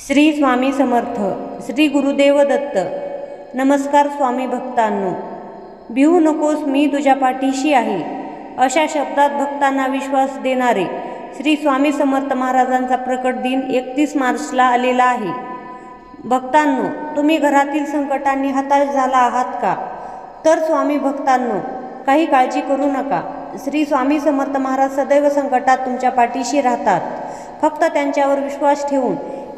श्री स्वामी समर्थ. श्री गुरुदेव दत्त. नमस्कार स्वामी भक्तांनो. भिवू नकोस, मी तुझ्या पाठीशी आहे, अशा शब्दात भक्तांना विश्वास देणारे श्री स्वामी समर्थ महाराजांचा प्रकट दिन 31 मार्चला आलेला आहे. भक्तांनो, तुम्ही घरातील संकटांनी हताश झाला आहात का? तर स्वामी भक्तांनो, काही काळजी करू नका. श्री स्वामी समर्थ महाराज सदैव संकटात तुमच्या पाठीशी राहतात. फक्त त्यांच्यावर विश्वास ठेवून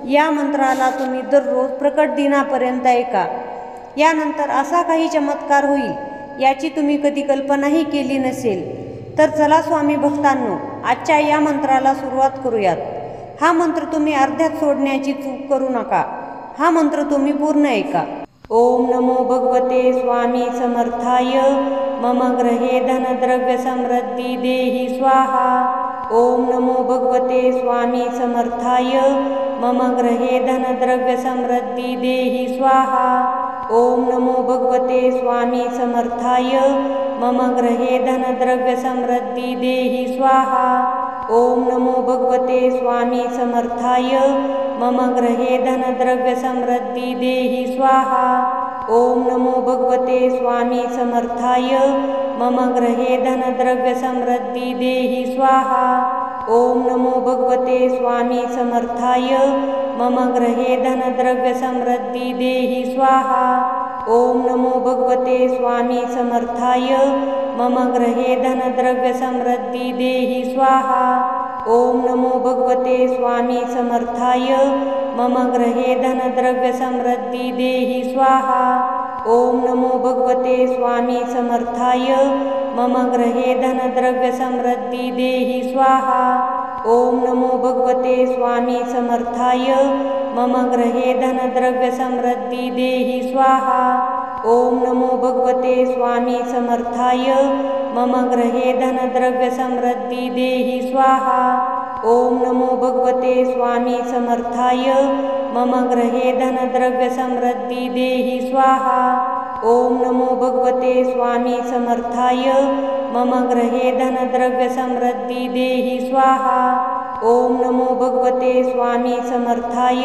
या मंत्राला तुम्ही दररोज प्रकट दिनापर्यंत ऐका. यानंतर असा काही चमत्कार होईल याची तुम्ही कधी कल्पनाही केली नसेल. तर चला स्वामी भक्तांनो, आजच्या या मंत्राला सुरुवात करूयात. हा मंत्र तुम्ही अर्ध्यात सोडण्याची चूक करू नका. हा मंत्र तुम्ही पूर्ण ऐका. ओम नमो भगवते स्वामी समर्थाय. मम ग्रहे धनद्रव्य समृद्धी देहि स्वाहा. ओम नमो भगवते स्वामी समर्थाय. मम ग्रहे धनद्रव्य समृद्धी देहि स्वाहा. ओम नमो भगवते स्वामी समर्थाय. मम ग्रहे धनद्रव्य समृद्धी देहि स्वाहा. ओम नमो भगवते स्वामी समर्थाय. मम ग्रहे धनद्रव्य समृद्धी देहि स्वाहा. ओम नमो भगवते स्वामी समर्थाय. मम ग्रहे धनद्रव्य समृद्धी देहि स्वाहा. ओम नमो भगवते स्वामी समर्थाय. मम ग्रहे धनद्रव्य समृद्धी देहि स्वाहा. ओम नमो भगवते स्वामी समर्थाय. मम ग्रहे धनद्रव्य समृद्धी देहि स्वाहा. ओम नमो भगवते स्वामी समर्थाय. मम ग्रहे धनद्रव्य समृद्धी देहि स्वाहा. ओम नमो भगवते स्वामी समर्थाय. मम ग्रहे धनद्रव्य समृद्धी देहि स्वाहा. ओम नमो भगवते स्वामी समर्थाय. मम ग्रहे धनद्रव्य समृद्धी देहि स्वाहा. ओम नमो भगवते स्वामी समर्थाय. मम ग्रहे धनद्रव्य समृद्धी देहि स्वाहा. ओम नमो भगवते स्वामी समर्थाय. मम ग्रहे धनद्रव्य समृद्धी देहि स्वाहा. ओम नमो भगवते स्वामी समर्थाय. मम ग्रहे धनद्रव्य समृद्धी देहि स्वाहा. ओम नमो भगवते स्वामी समर्थाय. मम ग्रहे धनद्रव्य समृद्धी देहि स्वाहा. ओम नमो भगवते स्वामी समर्थाय.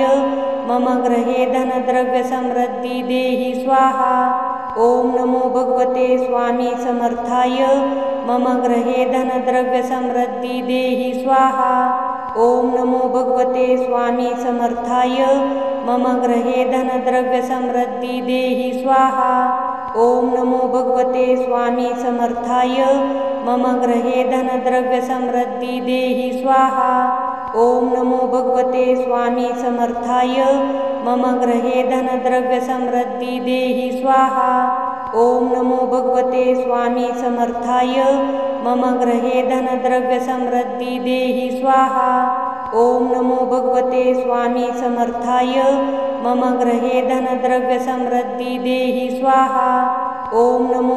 मम ग्रहे धनद्रव्य समृद्धी देहि स्वाहा. ओम नमो भगवते स्वामी समर्थाय. मम ग्रहे धनद्रव्य समृद्धी देहि स्वाहा. ओम नमो भगवते स्वामी समर्थाय. मम ग्रहे धनद्रव्य समृद्धी देहि स्वाहा. ओम नमो भगवते स्वामी समर्थाय. मम ग्रहे धनद्रव्य समृद्धी देहि स्वाहा. ओम नमो भगवते स्वामी समर्थाय. मम ग्रहे धनद्रव्य समृद्धी देहि स्वाहा. ओम नमो भगवते स्वामी समर्थाय. मम ग्रहे धनद्रव्य समृद्धी देहि स्वाहा. ओम नमो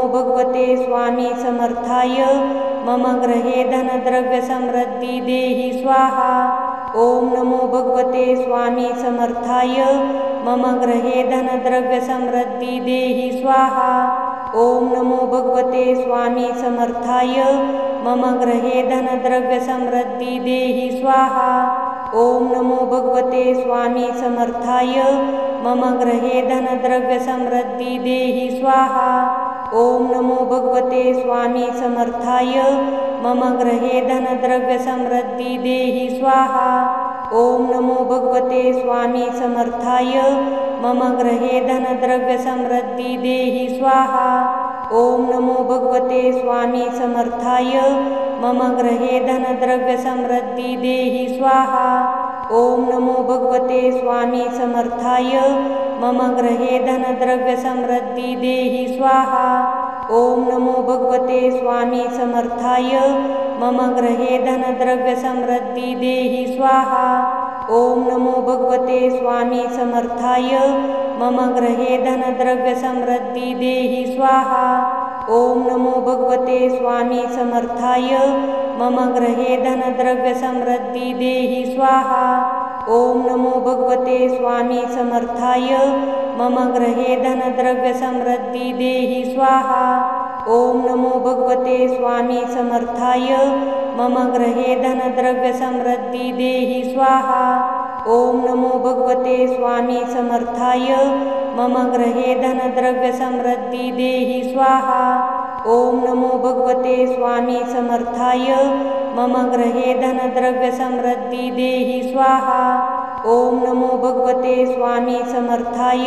भगवते स्वामी समर्थाय. मम ग्रहे धनद्रव्य समृद्धी देहि स्वाहा. ओम नमो भगवते स्वामी समर्थाय. मम ग्रहे धनद्रव्य समृद्धी देहि स्वाहा. ओम नमो भगवते स्वामी समर्थाय. मम ग्रहे धनद्रव्य समृद्धी देहि स्वाहा. ओम नमो भगवते स्वामी समर्थाय. मम ग्रहे धनद्रव्य समृद्धी देहि स्वाहा. ओम नमो भगवते स्वामी समर्थाय. मम ग्रहे धनद्रव्य समृद्धी देहि स्वाहा. ओम नमो भगवते स्वामी समर्थाय. मम ग्रहे धनद्रव्य समृद्धी देहि स्वाहा. ओम नमो भगवते स्वामी समर्थाय. मम ग्रहे धनद्रव्य समृद्धी देहि स्वाहा. ओम नमो भगवते स्वामी समर्थाय. मम ग्रहे धनद्रव्य समृद्धी देहि स्वाहा. ओम नमो भगवते स्वामी समर्थाय. मम ग्रहे धनद्रव्य समृद्धी देहि स्वाहा. ओम नमो भगवते स्वामी समर्थाय. मम ग्रहे धनद्रव्य समृद्धी देहि स्वाहा. ओम नमो भगवते स्वामी समर्थाय. मम ग्रहे धनद्रव्य समृद्धी देहि स्वाहा. ओम नमो भगवते स्वामी समर्थाय. मम ग्रहे धनद्रव्य समृद्धी देहि स्वाहा. ओम नमो भगवते स्वामी समर्थाय. मम ग्रहे धनद्रव्य समृद्धी देहि स्वाहा. ओम नमो भगवते स्वामी समर्थाय मम गृहे धनद्रव्य समृद्धि देहि स्वाहा। ओम नमो भगवते स्वामी समर्थाय मम गृहे धनद्रव्य समृद्धि देहि स्वाहा। ओम नमो भगवते स्वामी समर्थाय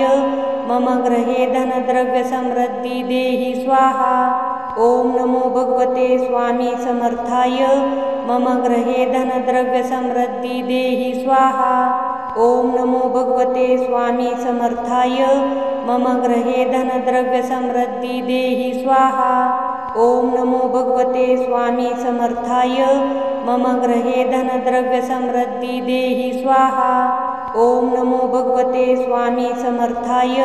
मम गृहे धनद्रव्य समृद्धि देहि स्वाहा। ओम नमो भगवते स्वामी समर्थाय मम गृहे धनद्रव्य समृद्धि देहि स्वाहा। ओम नमो भगवते स्वामी समर्थाय मम गृहे धनद्रव्य समृद्धि देहि स्वाहा। ओम नमो भगवते स्वामी समर्थाय मम गृहे धनद्रव्य समृद्धि देहि स्वाहा। ओम नमो भगवते स्वामी समर्थाय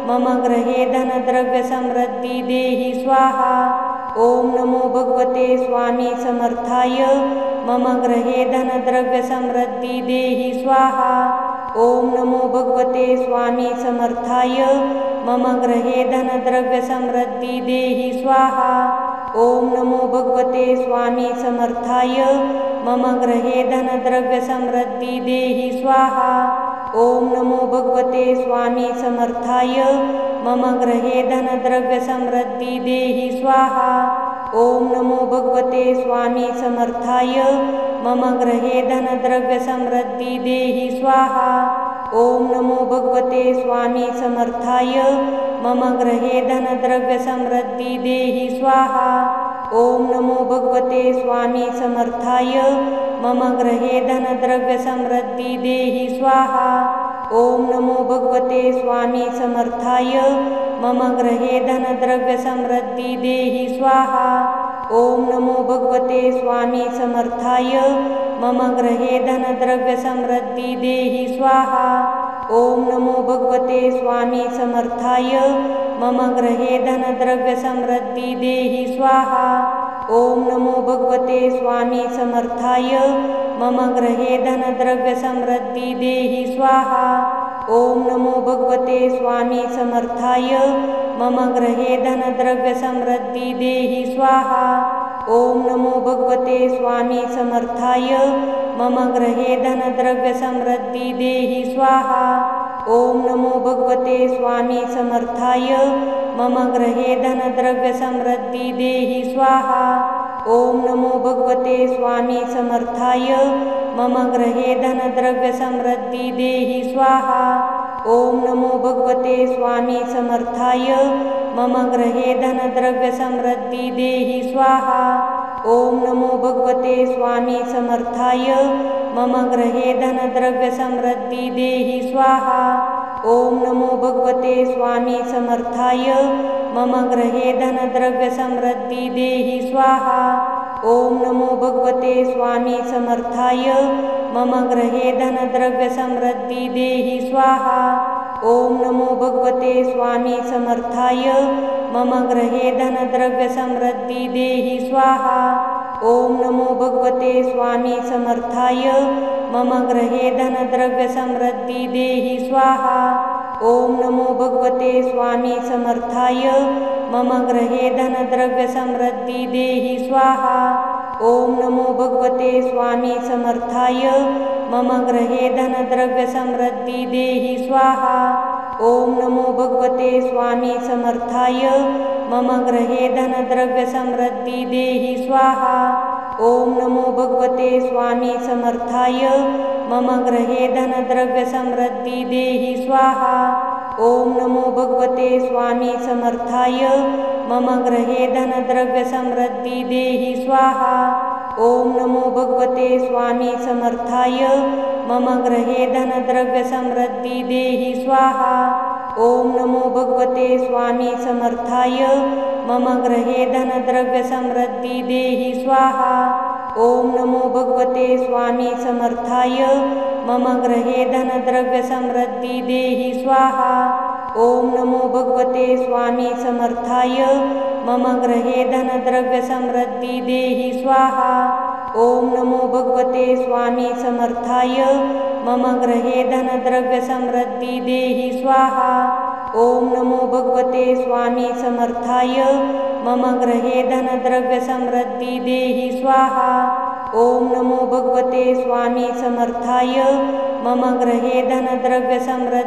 मम गृहे धनद्रव्य समृद्धि देहि स्वाहा। ओम नमो भगवते स्वामी समर्थाय मम गृहे धनद्रव्य समृद्धि देहि स्वाहा। ओम नमो भगवते स्वामी समर्थाय मम गृहे धनद्रव्य समृद्धि देहि स्वाहा। ओम नमो भगवते स्वामी समर्थाय मम गृहे धनद्रव्य समृद्धि देहि स्वाहा। ओम नमो भगवते स्वामी समर्थाय मम गृहे धनद्रव्य समृद्धि देहि स्वाहा। ओम नमो भगवते स्वामी समर्थाय मम गृहे धनद्रव्य समृद्धि देहि स्वाहा। ओम नमो भगवते स्वामी समर्थाय मम गृहे धनद्रव्य समृद्धि देहि स्वाहा। ओम नमो भगवते स्वामी समर्थाय मम गृहे धनद्रव्य समृद्धि देहि स्वाहा। ओम नमो भगवते स्वामी समर्थाय मम गृहे धनद्रव्य समृद्धि देहि स्वाहा। ओम नमो भगवते स्वामी समर्थाय मम गृहे धनद्रव्य समृद्धि देहि स्वाहा। ओम नमो भगवते स्वामी समर्थाय मम गृहे धनद्रव्य समृद्धि देहि स्वाहा। ओम नमो भगवते स्वामी समर्थाय मम गृहे धनद्रव्य समृद्धि देहि स्वाहा। ओम नमो भगवते स्वामी समर्थाय मम गृहे धनद्रव्य समृद्धि देहि स्वाहा। ओम नमो भगवते स्वामी समर्थाय मम गृहे धनद्रव्य समृद्धि देहि स्वाहा। ओम नमो भगवते स्वामी समर्थाय मम गृहे धनद्रव्य समृद्धि देहि स्वाहा। ओम नमो भगवते स्वामी समर्थाय मम गृहे धनद्रव्य समृद्धि देहि स्वाहा। ओम नमो भगवते स्वामी समर्थाय मम गृहे धनद्रव्य समृद्धि देहि स्वाहा। ओम नमो भगवते स्वामी समर्थाय मम गृहे धनद्रव्य समृद्धि देहि स्वाहा। ओम नमो भगवते स्वामी समर्थाय मम गृहे धनद्रव्य समृद्धि देहि स्वाहा। ओम नमो भगवते स्वामी समर्थाय मम गृहे धनद्रव्य समृद्धि देहि स्वाहा। ओम नमो भगवते स्वामी समर्थाय मम गृहे धनद्रव्य समृद्धि देहि स्वाहा। ओम नमो भगवते स्वामी समर्थाय मम गृहे धनद्रव्य समृद्धि देहि स्वाहा। ओम नमो भगवते स्वामी समर्थाय मम गृहे धनद्रव्य समृद्धि देहि स्वाहा। ओम नमो भगवते स्वामी समर्थाय मम गृहे धनद्रव्य समृद्धि देहि स्वाहा। ओम नमो भगवते स्वामी समर्थाय मम गृहे धनद्रव्य समृद्धि देहि स्वाहा। ओम नमो भगवते स्वामी समर्थाय मम गृहे धनद्रव्य समृद्धि देहि स्वाहा। ओम नमो भगवते स्वामी समर्थाय मम गृहे धनद्रव्य समृद्धि देहि स्वाहा। ओम नमो भगवते स्वामी समर्थाय मम गृहे धनद्रव्य समृद्धि देहि स्वाहा। ओम नमो भगवते स्वामी समर्थाय मम गृहे धनद्रव्य समृद्धि देहि स्वाहा। ओम नमो भगवते स्वामी समर्थाय मम गृहे धनद्रव्य समृद्धि देहि स्वाहा। ओम नमो भगवते स्वामी समर्थाय मम गृहे धनद्रव्य समृद्धि देहि स्वाहा। ओम नमो भगवते स्वामी समर्थाय मम गृहे धनद्रव्य समृद्धि देहि स्वाहा। ओम नमो भगवते स्वामी समर्थाय मम गृहे धनद्रव्य समृद्धि देहि स्वाहा। ओम नमो भगवते स्वामी समर्थाय मम गृहे धनद्रव्यसमृद्धिः